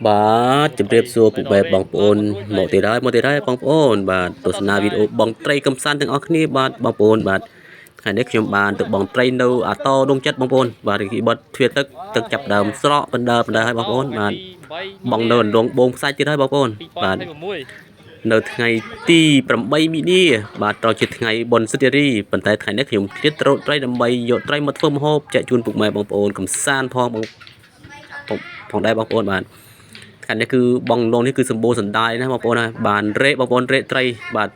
បាទជម្រាបសួរពុកម៉ែបងប្អូនមកទៀតហើយបងប្អូនបាទទស្សនាវីដេអូបងត្រីកំសាន្តទាំងអស់គ្នាបាទបងប្អូនបាទថ្ងៃនេះខ្ញុំបានទៅបងត្រីនៅអាតដងចិត្តបងប្អូនបាទរីបត់ទ្វារទឹកចាប់ដើមស្រកបណ្ដើហើយបងប្អូនបាទបងនៅអន្លងបងផ្សាច់ទៀតហើយបងប្អូនបាទនៅថ្ងៃទី8មីនាបាទតជាថ្ងៃបុណ្យសិទ្ធិរីប៉ុន្តែថ្ងៃនេះខ្ញុំគិតត្រោតត្រីដើម្បីយកត្រីមកធ្វើម្ហូបចែកជូនពុកម៉ែបងប្អូនកំសាន្តផងដែរបងប្អូនបាទថ្ងៃនេះគឺបងលងនេះគឺសម្បូរសណ្ដាយណាបងប្អូនណាបានរេបងប្អូនរេត្រីបាទ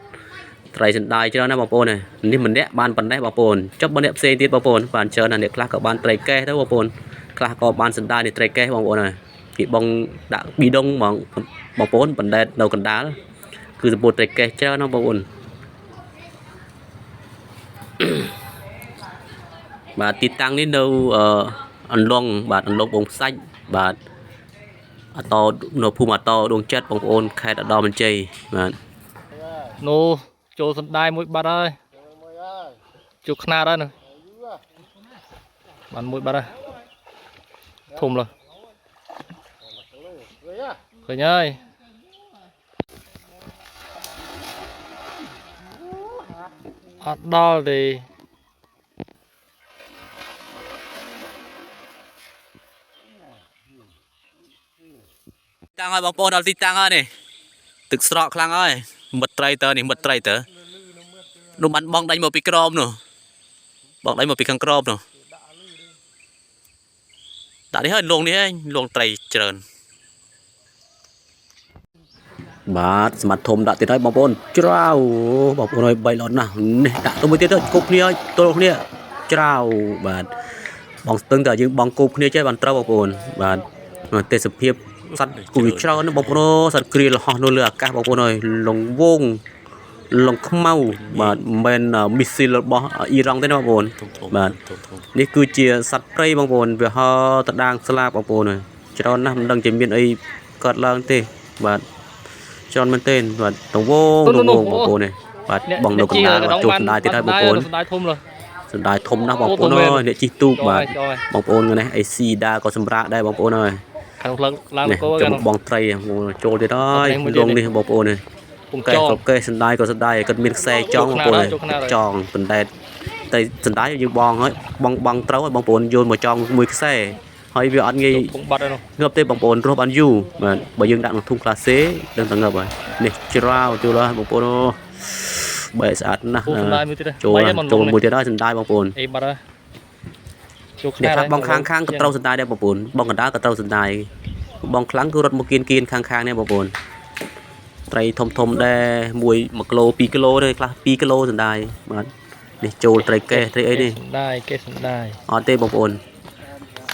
ត្រីសណ្ដាយច្រើនណាបងប្អូននេះម្នាក់បានប៉ុណ្ណេះបងប្អូនចុះម្នាក់ផ្សេងទៀតបងប្អូនបានច្រើនណាអ្នកខ្លះក៏បានត្រីកេះទៅបងប្អូនខ្លះក៏បានសណ្ដាយនេះត្រីកេះបងប្អូនហើយគេបងដាក់ប៊ីដុងបងប្អូនបណ្ដែតនៅកណ្ដាលគឺសម្បូរត្រីកេះច្រើនណាបងប្អូនបាទទីតាំងនេះនៅអន្លង់បាទអន្លង់បងផ្សាច់បាទអតនៅភូមិអតដងចិត្តបងប្អូនខេត្តឧត្តរមានជ័យបាទនោះចូលសណ្ដាយមួយបាត់ហើយជួខ្នាតហើយនោះបានមួយបាត់ហើយធំលើឃើញហើយអត់ដល់ទេតាំងហើយបងប្អូនដល់ទីតាំងហើយនេះទឹកស្រកខ្លាំងហើយមិត្តត្រីតើនេះមិត្តត្រីតើនោះបានបងដេញមកពីក្រមនោះបងដេញមកពីខាងក្រមនោះដាក់នេះហើយលងនេះហើយលងត្រីច្រើនបាទស្មាត់ធំដាក់ទៀតហើយបងប្អូនច្រាវបងប្អូនឲ្យ3លត់ណាស់នេះដាក់ទៅមួយទៀតទៅគប់គ្នាឲ្យទល់គ្នាច្រាវបាទបងស្ទឹងតែយើងបងគប់គ្នាចេះបានត្រូវបងប្អូនបាទទេសភាពសត្វគូវាច្រើនណាបងប្អូនសត្វគ្រាលហោះនៅលើអាកាសបងប្អូនអើយលងវងលងខ្មៅបាទមិនមែនមីស៊ីលរបស់អ៊ីរ៉ង់ទេណាបងប្អូនបាទនេះគឺជាសត្វព្រៃបងប្អូនវាហោតដាងស្លាបបងប្អូនអើយច្រើនណាស់មិនដឹងជាមានអីកើតឡើងទេបាទច្រើនមែនទេបាទតងវងបងប្អូននេះបាទបងនៅកណ្ដាលចូលសណ្ដាយទៀតហើយបងប្អូនសណ្ដាយធំលើសណ្ដាយធំណាស់បងប្អូនអើយអ្នកជិះទូកបាទបងប្អូននេះអេស៊ីដាក៏សម្រាប់ដែរបងប្អូនអើយខាងផ្លឹងឡើងគោចាំបងត្រីចូលទៀតហើយលងនេះបងប្អូននេះកែគ្រប់កែសណ្ដាយក៏សណ្ដាយគាត់មានខ្សែចង់បងប្អូនចង់បណ្ដែតតែសណ្ដាយយើងបងហើយបងត្រូវហើយបងប្អូនយល់មកចង់មួយខ្សែហើយវាអត់ងាយងើបទេបងប្អូនរស់បានយូរបាទបើយើងដាក់ក្នុងធុងក្លាសេដឹងតែងើបហើយនេះច្រាវចូលហើយបងប្អូនអូបែកស្អាតណាស់ចូលមួយទៀតហើយសណ្ដាយបងប្អូនអេបាត់ហើយចូលខ្នាតបងខាងក៏ត្រូវសណ្ដាយដែរបងប្អូនបងកណ្ដាលក៏ត្រូវសណ្ដាយបងខ្លាំងគឺរត់មកគៀនខាងនេះបងប្អូនត្រីធំដែរ1គីឡូ2គីឡូទេខ្លះ2គីឡូសណ្ដាយបាទនេះចូលត្រីកេះត្រីអីនេះសណ្ដាយកេះសណ្ដាយអត់ទេបងប្អូន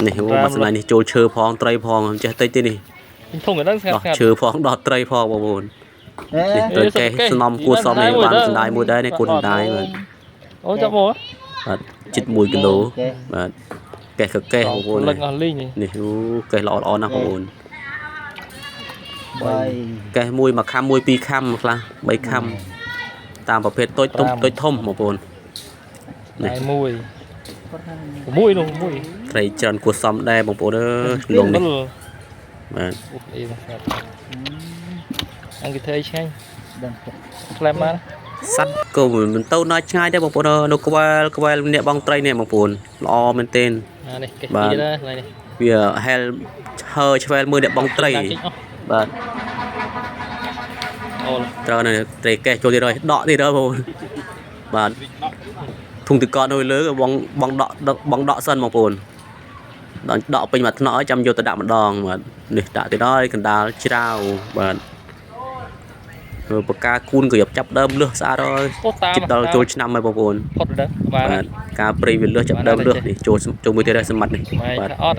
នេះមកសណ្ដាយនេះចូលឈើផងត្រីផងចេះតិចទេនេះធំក៏ដឹងស្ងាត់ឈើផងដោះត្រីផងបងប្អូននេះត្រីកេះស្នំគួរសមនេះបានសណ្ដាយមួយដែរនេះគួរសណ្ដាយបាទអូចាប់មកបាទជិត1គីឡូបាទកេះកេះបងប្អូនលឹកអស់លីងនេះកេះល្អណាស់បងប្អូនកេះមួយខាំមួយ2ខាំខ្លះ3ខាំតាមប្រភេទតូចធំបងប្អូននេះមួយនោះត្រីច្រើនគួរសមដែរបងប្អូនអើយលងនេះបាទអីបាទអង្គធ្វើឆ្ងាញ់ខ្លាំងមកសัตว์ក៏មិនទៅណាឆ្ងាយដែរបងប្អូននៅក្បែរអ្នកបងត្រីនេះបងប្អូនល្អមែនទែននេះកេះពីណាឡើយនេះវាហែលហើឆ្វែលមើលអ្នកបងត្រីបាទអូត្រូវនៅត្រីកេះចូលទៀតហើយដកទៀតហើយបងប្អូនបាទធុងទឹកកកនៅលើបងដកសិនបងប្អូនដល់ដកពេញមួយថ្នាក់ហើយចាំយកទៅដាក់ម្ដងបាទនេះដាក់ទៀតហើយកណ្ដាលច្រាវបាទបកាគូនក៏ចាប់ដើមលឺស្អាតហើយជិតដល់ចូលឆ្នាំហើយបងប្អូនផុតដែរបាទការព្រៃវាលឺចាប់ដើមលឺនេះចូលមួយទៀតហើយសម្បត្តិនេះបាទអត់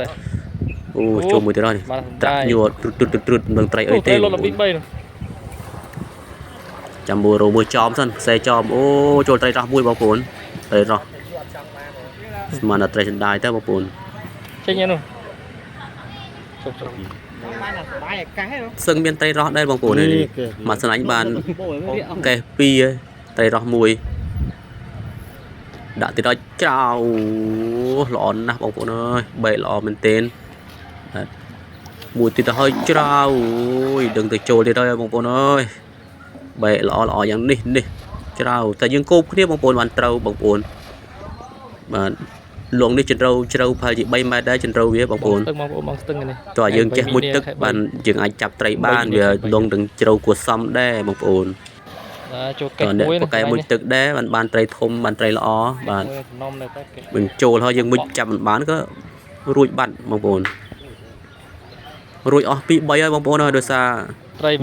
អូចូលមួយទៀតហើយត្រាក់ញួរទ្រុតនឹងត្រីអីទេចាំមួយចំសិនខ្សែចំអូចូលត្រីរ៉ោះមួយបងប្អូនត្រីរ៉ោះស្មានតែត្រីសណ្ដាយទៅបងប្អូនចេញនោះសឹងមានត្រីរ៉ោះដែរបងប្អូននេះមកស្នាញ់បានកេះ2ត្រីរ៉ោះ1ដាក់ទៀតដល់ចោល្អណាស់បងប្អូនអើយបែកល្អមែនទែន មួយទៀតទៅហើយច្រៅអូយដឹងទៅចូលទៀតហើយបងប្អូនអើយបែកល្អយ៉ាងនេះច្រៅតែយើងគោបគ្នាបងប្អូនបានត្រូវបងប្អូនបាទលងនេះចន្ទ្រៅជ្រៅប្រហែលជា3ម៉ែត្រដែរចន្ទ្រៅវាបងប្អូន ទឹកបងប្អូនបងស្ទឹងនេះ តើយើងចេះមុជទឹកបានយើងអាចចាប់ត្រីបានវាលងទាំងជ្រៅគួរសមដែរបងប្អូន ចូល តើអ្នកប្រកែមុជទឹកដែរបានត្រីធំបានត្រីល្អបាទmìnhចូលហើយយើងមុជចាប់មិនបានក៏រួចបាត់បងប្អូនរួចអស់ពី3ហើយបងប្អូនអើយដោយសារ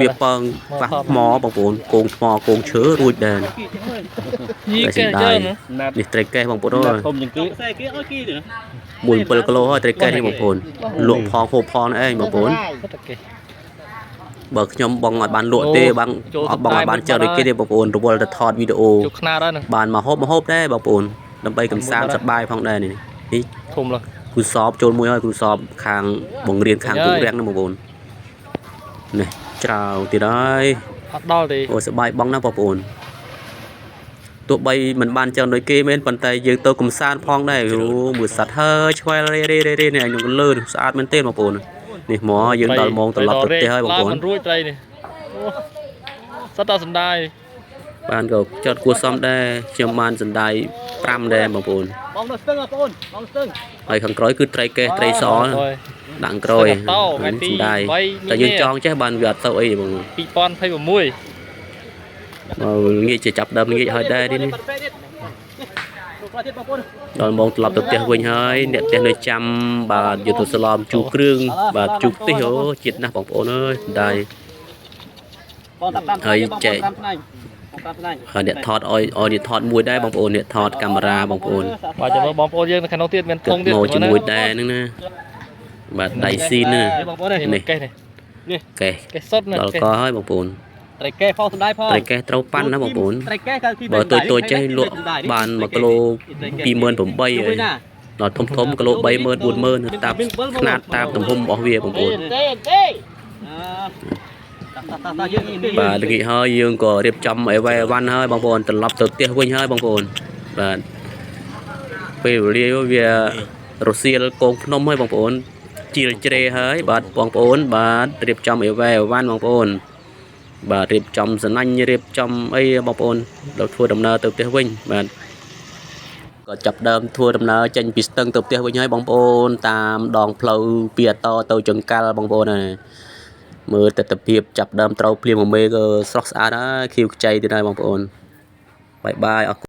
វាពងប៉ះថ្មបងប្អូនគោងថ្មគោងឈើរួចដែរនេះត្រីកេះបងប្អូនអើយ ធំជាងគេខ្សែគេអត់គេទេ 4-7 គីឡូហើយត្រីកេះនេះបងប្អូនលក់ផងហូបផងឯងបងប្អូនបើខ្ញុំបងអត់បានលក់ទេបងអត់បងអត់បានចែកដូចគេទេបងប្អូនរវល់តែថតវីដេអូ ចូលខ្នារហើយ បានមកហូបដែរបងប្អូនដើម្បីកំសាន្តសប្បាយផងដែរនេះ ធំឡើយ គ្រូសបចូលមួយហើយគ្រូសបខាងបង្រៀនខាងពូរាំងហ្នឹងបងប្អូននេះច្រៅទៀតហើយ អត់ដល់ទេ អូសប្បាយបងណាបងប្អូនទោះបីមិនបានច្រើនដូចគេមែនប៉ុន្តែយើងទៅកំសាន្តផងដែរមើលសัตว์ហើយឆ្វែលរេនេះខ្ញុំលើស្អាតមែនទេបងប្អូននេះមកយើងដល់ម៉ោងត្រឡប់ទៅផ្ទះហើយបងប្អូន រួចត្រីនេះសត្វតសណ្ដាយ បានក៏ចត់គួរសមដែរខ្ញុំបានសណ្ដាយ5ដែរបងប្អូន បងនៅស្ទឹងបងប្អូនបងស្ទឹង ហើយខាងក្រោយគឺត្រីកេះត្រីសដាក់ក្រោយសណ្ដាយតែយើងចង់ចេះបានវាអត់ទៅអីបង 2026 ងាយជាចាប់ដើមងាយហើយដែរនេះ ទៀតបងប្អូន ដល់ម៉ោងត្រឡប់ទៅផ្ទះវិញហើយអ្នកផ្ទះនៅចាំបាទយកទៅស្លមជូរគ្រឿងបាទជូរខ្ទិះអូជាតិណាស់បងប្អូនអើយដែរ បងតាមតាមថ្ងៃបងតាមថ្ងៃបងតាមថ្ងៃ ហើយអ្នកថតឲ្យអ្នកថតមួយដែរបងប្អូនអ្នកថតកាមេរ៉ាបងប្អូន បាទចាំមើលបងប្អូនយើងនៅខាងនោះទៀតមានធំទៀត មកជាមួយដែរហ្នឹងណាបាទដៃស៊ីនណា បងប្អូននេះ នេះកេះនេះ កេះ កេះសុតណា ដល់កហើយបងប្អូន ត្រីកែផងសំដាយផង ត្រីកេះត្រូវប៉ាន់ណាបងប្អូន ត្រីកែគឺ បើតូចចេះលក់បាន1គីឡូ 28,000ហើយដល់ធំគីឡូ 30,000 40,000តាមຂະຫນាតតាមទំហំរបស់វាបងប្អូន បាទល្ងាចហើយយើងក៏រៀបចំអីវ៉ៃវ៉ាន់ហើយបងប្អូនត្រឡប់ទៅផ្ទះវិញហើយបងប្អូនបាទពេលវេលាវារសៀលកងភ្នំហើយបងប្អូនជីលជ្រេហើយបាទបងប្អូនបាទរៀបចំអីវ៉ៃវ៉ាន់បងប្អូនបាទរៀបចំសណាញ់រៀបចំអីបងប្អូនដល់ធ្វើដំណើរទៅផ្ទះវិញបាទក៏ចាប់ដើមធ្វើដំណើរចេញពីស្ទឹងទៅផ្ទះវិញហើយបងប្អូនតាមដងផ្លូវពីអតទៅចង្កាល់បងប្អូនហើយមើលទស្សនភាពចាប់ដើមត្រូវភ្លៀងមេក៏ស្រស់ស្អាតហើយខៀវខ្ចីទៀតហើយបងប្អូនបាយបាយអរគុណ